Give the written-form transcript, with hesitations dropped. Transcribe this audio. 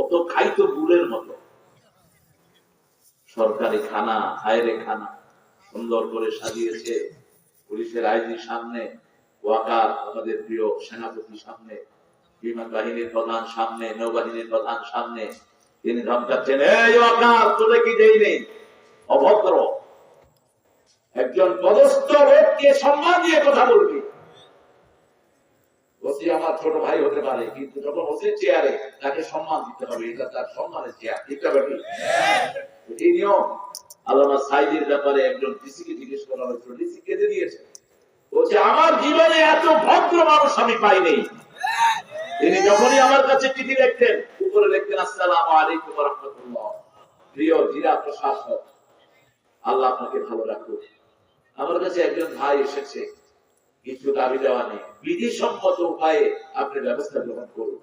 তো খাইতো গুড়ের মতো। সরকারি খানা, হায়রে খানা সুন্দর করে সাজিয়েছে। পুলিশের আইজির সামনে, ওয়াকার আমাদের প্রিয় সেনাপতি সামনে, বিমান বাহিনীর প্রধান সামনে, নৌবাহিনীর প্রধান সামনে। তিনি ধমকাচ্ছেন, এই ওয়াকার, তোরে কি দেই নেই? অভদ্র। একজন পদস্থ লোককে সম্মান দিয়ে কথা বলবি। ওসি আমার ছোট ভাই হতে পারে, কিন্তু যখন ওসির চেয়ারে তাকে সম্মান দিতে হবে, এটা তার সম্মানের চেয়ার। ঠিক আছে? এই নিয়ম। আল্লামা সাইদির ব্যাপারে একজন ডিসিকে জিজ্ঞেস করা হয়েছিল, ডিসি কেঁদে দিয়েছে। বলছে, আমার জীবনে এত ভদ্র মানুষ আমি পাইনি। তিনি যখনই আমার কাছে চিঠি লিখতেন, উপরে লিখতেন, আসসালামু আলাইকুম ওয়া রাহমাতুল্লাহ, প্রিয় জেলা প্রশাসক, আল্লাহ আপনাকে ভালো রাখুক। আমার কাছে একজন ভাই এসেছে, কিছু দাবি দেওয়া নেই, বিধিসম্মত উপায়ে আপনি ব্যবস্থা গ্রহণ করুন।